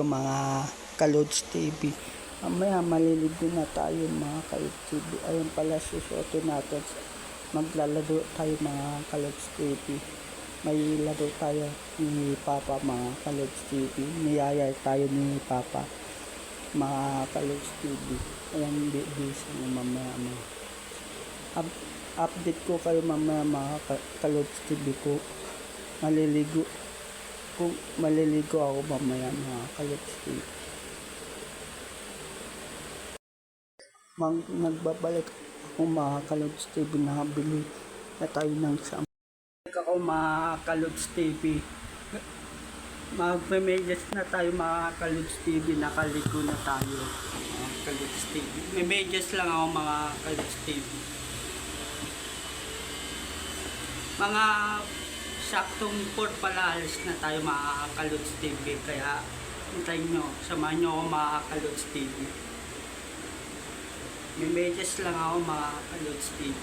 tayo mga Kalods TV. Mamaya maliligo na tayo mga Kalods TV. Ayun pala susuotin natin. Maglalaro tayo mga Kalods TV. May laro tayo ni Papa mga Kalods TV. Niyayay tayo ni Papa mga Kalods TV. Ayan busy mo mamaya mga. Update ko kayo mamaya mga Kalods TV ko. Maliligo ako mamaya mga Kalods TV. Nagbabalik ako mga Kalods TV, nakabili na tayo ng shampoo. Ako mga Kalods TV, magme-medyas na tayo mga Kalods TV, nakaligo na tayo mga Kalods TV. May medyas lang ako mga Kalods TV. Mga saktong 4 pala alis na tayo mga Kalods TV, kaya hintayin nyo, samahan nyo ako mga Kalods TV. May medyas lang ako mga Kalods TV.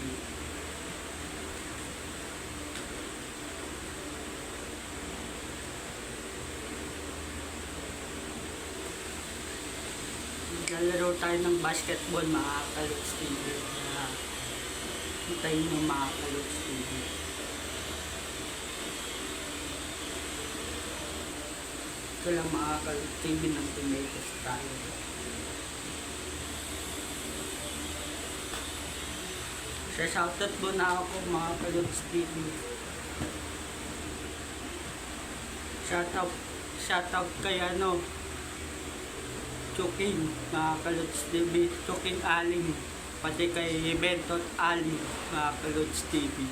Maglalaro tayo ng basketball mga Kalods TV. Hintayin nyo mga Kalods TV. Ito lang mga Kalods TV ng medyas tayo. Shoutout po na ako mga Kalods TV. Shoutout kay Chukin mga Kalods TV, Chukin Aling, pati kay Bentot Ali mga Kalods TV.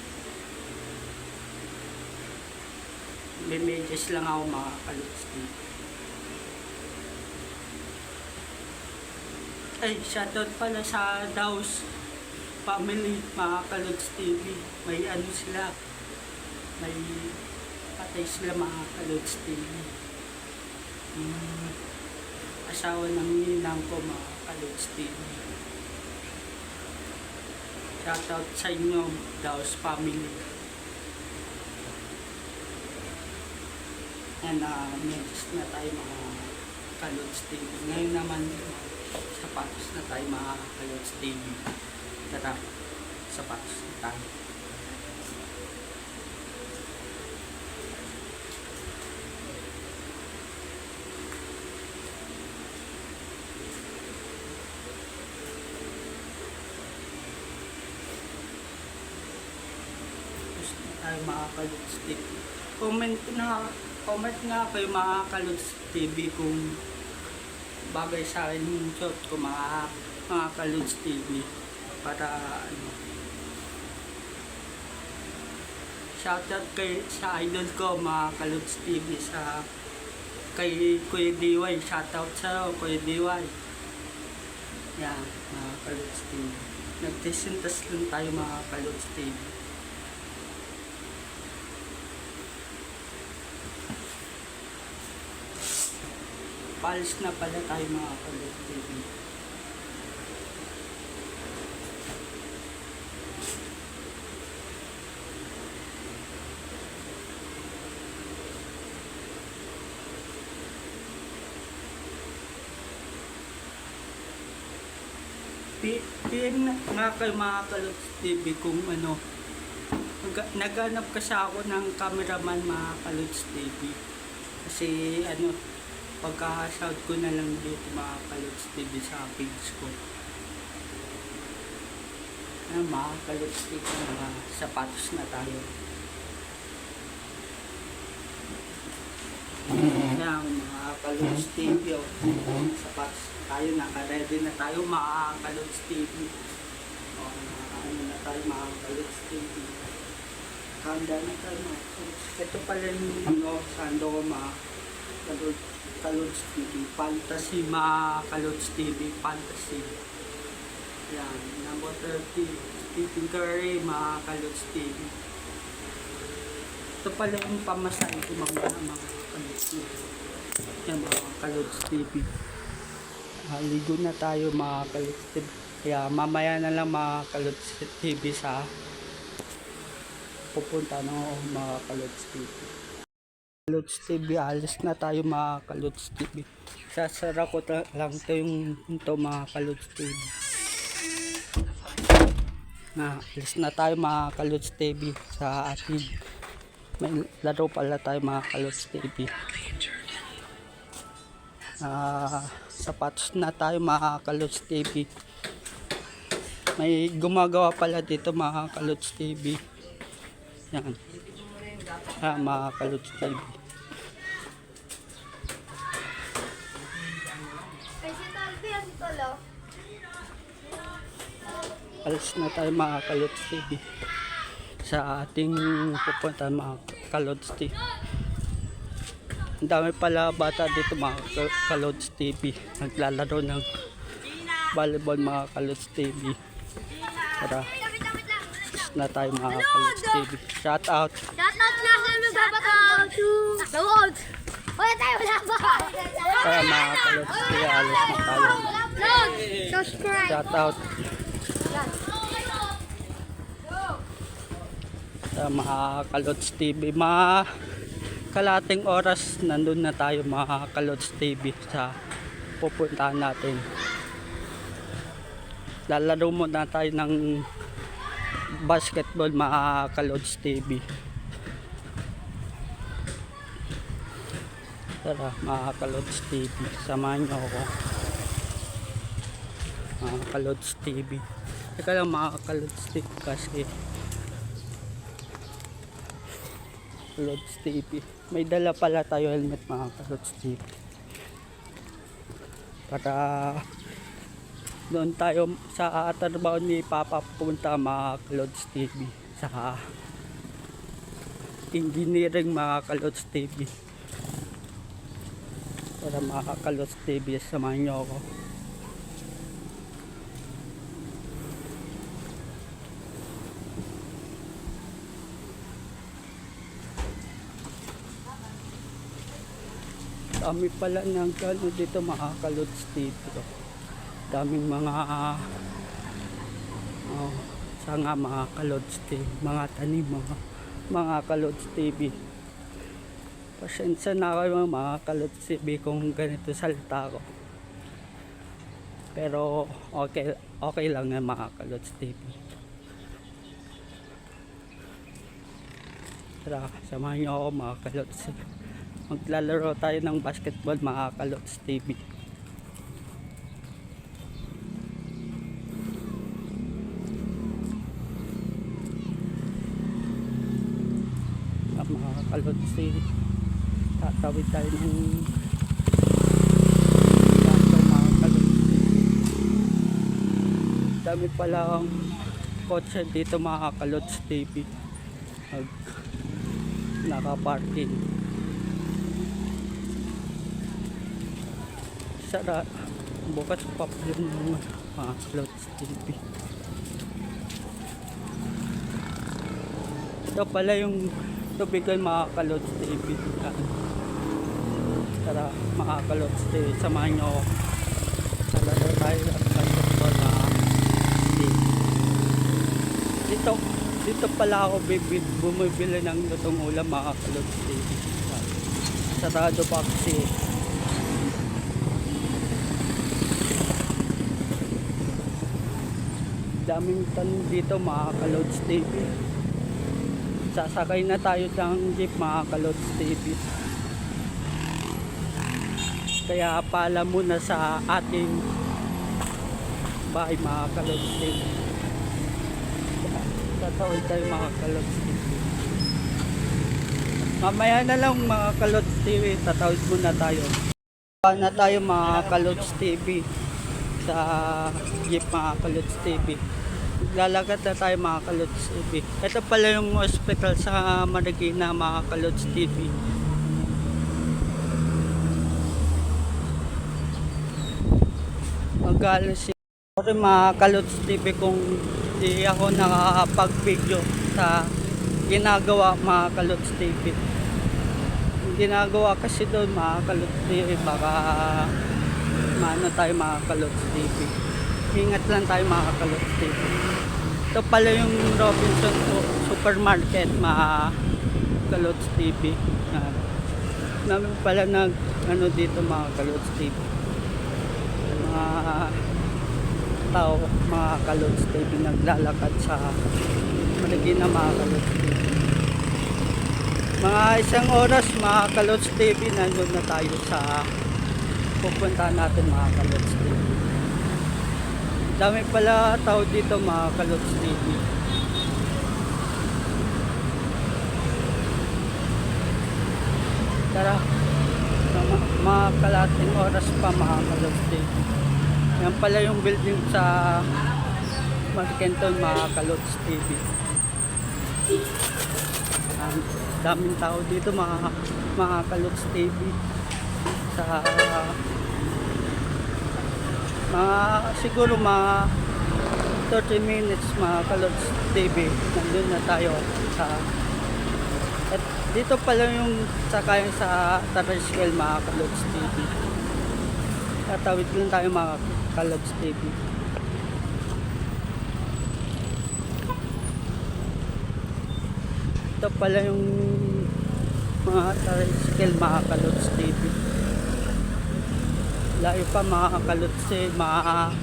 May medyas lang ako mga Kalods TV. Ay, shoutout pala sa Daus family mga Kalods TV. May sila, may patay sila mga Kalods TV. Asawa ng ninang ko mga Kalods TV. Shoutout sa inyo Daus family. And next na tayo mga Kalods TV. Ngayon naman sapatos na tayo mga Kalods TV. Tara, sapatos na tayo. Tapos na tayo mga Kalods TV. Comment nga kayo mga Kalods TV kung bagay sa akin yung shot ko mga Kalods TV. Para shoutout sa idol ko mga Kalods TV, kay Kuya DY. Shoutout sa Kuya DY. Yan mga Kalods TV. Nagtisintas lang tayo mga Kalods TV. Palis na pala tayo mga Kalods TV. PM nga kayo mga Kalods TV kung naghanap kasi ako ng cameraman mga Kalods TV. Kasi pagka-shout ko na lang dito mga Kalods TV sa page ko. Mga Kalods TV, mga sapatos na tayo. Yan mga Kalods TV, sapatos tayo, naka-ready na tayo mga Kalods TV. Na tayo mga Kalods TV. Kanda na tayo mga Kalods. Ito pala yung sando ko mga Kalods TV. Fantasy mga Kalods TV. Fantasy. Yan. Number 30. Stephen Curry mga Kalods TV. Ito pala yung pamasahe ko mga Kalods TV. Yan mga Kalods TV. Ligo na tayo mga Kalods TV. Kaya mamaya na lang mga Kalods TV sa pupunta ng mga Kalods TV. Kalods TV, alis na tayo mga Kalods TV. Sasara ko lang ito ito mga Kalods TV. Alis na tayo mga Kalods TV sa ating may laro pala tayo mga Kalods TV. Sapatos na tayo mga Kalods TV. May gumagawa pala dito mga Kalods TV. Yan. Mga Kalods TV. Alis na tayo mga Kalods TV sa ating pupunta mga Kalods TV. Ang dami pala bata dito mga Kalods TV. Naglalaro ng volleyball mga Kalods TV. Tara, alis na tayo mga Kalods TV. Shout out. Shout out na sa magbabato to the world. Wala tayo, wala ba? Kaya mga Kalods TV, alis na tayo. Subscribe. Shout out. Sa mga Kalods TV, mga kalating oras nandun na tayo mga Kalods TV sa pupuntahan natin. Lalaro muna tayo ng basketball mga Kalods TV. Tara mga Kalods TV, samahan nyo ako mga Kalods TV. Teka lang mga Kalods TV kasi Kalods TV, may dala pala tayo helmet mga Kalods TV para doon tayo sa trabaho ni Papa punta mga Kalods TV sa engineering mga Kalods TV. Para mga Kalods TV, samahan nyo ako. Dami pala ng gano'n dito mga Kalods TV. Daming mga sanga mga Kalods TV, mga tanim mga Kalods TV. Pasensya na kayo mga Kalods TV kung ganito salita ko. Pero okay lang na mga Kalods TV. Tara, samahan niyo ako mga Kalods TV. Maglalaro tayo ng basketball mga Kalods TV. Mga Kalods TV, tatawid tayo ng mga Kalods TV. Dami palang kotse dito mga Kalods TV. Naka-parking. Sara, bukas pa pala ng mga Kalods TV. Ito pala yung tubigan mga Kalods TV. Tara mga Kalods TV, samahan nyo ako. Salaro tayo at basketball mga TV. Dito pala ako bumibili ng lutong ulam mga Kalods TV. Sarado pa kasi daming tanong dito mga Kalods TV. Sasakay na tayo ng jeep mga Kalods TV. Kaya pala muna sa ating bahay mga Kalods TV. Tatawid tayo mga Kalods TV. Mamaya na lang mga Kalods TV, tatawid muna tayo. Na tayo mga Kalods TV sa jeep mga Kalods TV. Lalakad na tayo mga Kalods TV. Ito pala yung hospital sa Marikina mga Kalods TV. Magaling si sorry mga Kalods TV kung di ako nakakapag-video sa ginagawa mga Kalods TV. Ginagawa kasi doon mga Kalods TV, baka maano tayo mga Kalods TV. Ingat lang tayo mga Kalods TV. Ito pala yung Robinson Supermarket mga Kalods TV. namin pala nag ano dito mga Kalods TV. Mga tao, mga Kalods TV naglalakad sa Marikina mga Kalods TV. Mga isang oras mga Kalods TV nandun na tayo sa pupuntahan natin mga Kalods TV. Dami pala tao dito mga Kalods TV. Tara, mga kalating oras pa mga Kalods TV. Yan pala yung building sa Markenton mga Kalods TV. Daming tao dito mga Kalods TV. Sa mga siguro mga 30 minutes mga Kalods TV nandun na tayo sa at dito pala yung sakayan sa Tariswell mga Kalods TV. Tatawid lang tayo mga Kalods TV. Ito pala yung mga Tariswell mga Kalods TV. Layo pa mga Kalods TV, mga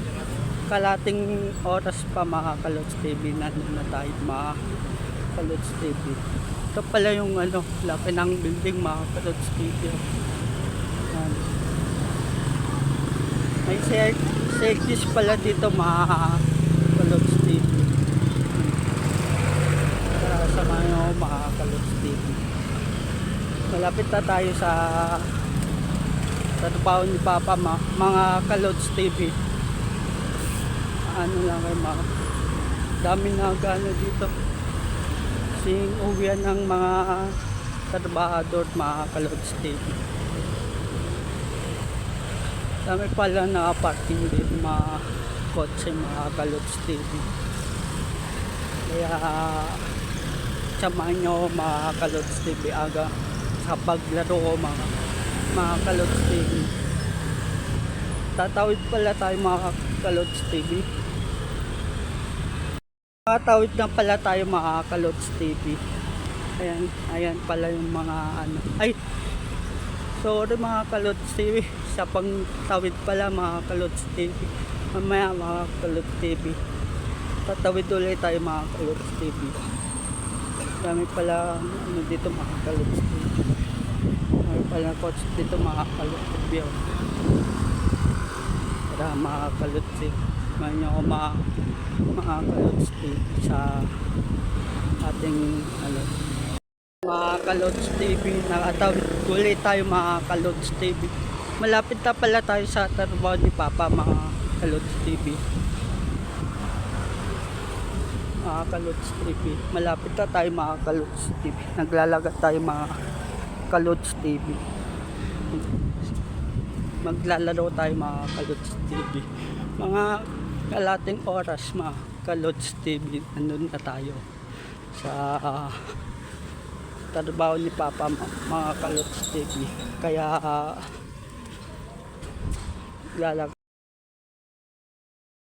kalating oras pa mga Kalods TV nandun na tayo mga Kalods TV. Ito pala yung ano, laki ng building mga Kalods TV. Yan. May circus pala dito mga Kalods TV. Tara samahan nyo mga Kalods TV. Malapit na tayo sa trabaho ni Papa mga Kalods TV. Ano lang kayo mga dami na gano dito. Sing uwian ng mga trabahador mga Kalods TV. Dami pala nakaparking dito mga kotse mga Kalods TV. Kaya samahan nyo mga Kalods TV aga sa paglaro ko mga Kalods TV. Tatawid pala tayo mga Kalods TV. Tatawid na pala tayo mga Kalods TV. Ayan pala yung mga ano. Ay, sorry mga Kalods TV. Sa pangtawid pala mga Kalods TV. Mamaya mga Kalods TV. Tatawid ulit tayo mga Kalods TV. Dami pala ano dito mga Kalods TV. Dami pala coach dito mga Kalods TV. Tara mga Kalods TV. Ngayon ako mga Kalods TV sa ating ano mga Kalods TV. Nakatawid ulit tayo mga Kalods TV. Malapit na pala tayo sa trabaho ni Papa mga Kalods TV. Mga Kalods TV. Malapit na tayo mga Kalods TV. Naglalagat tayo mga Kalods TV. Maglalaro tayo mga Kalods TV. Mga kalating oras mga Kalods TV. Nandun na tayo sa trabaho ni Papa mga Kalods TV. Kaya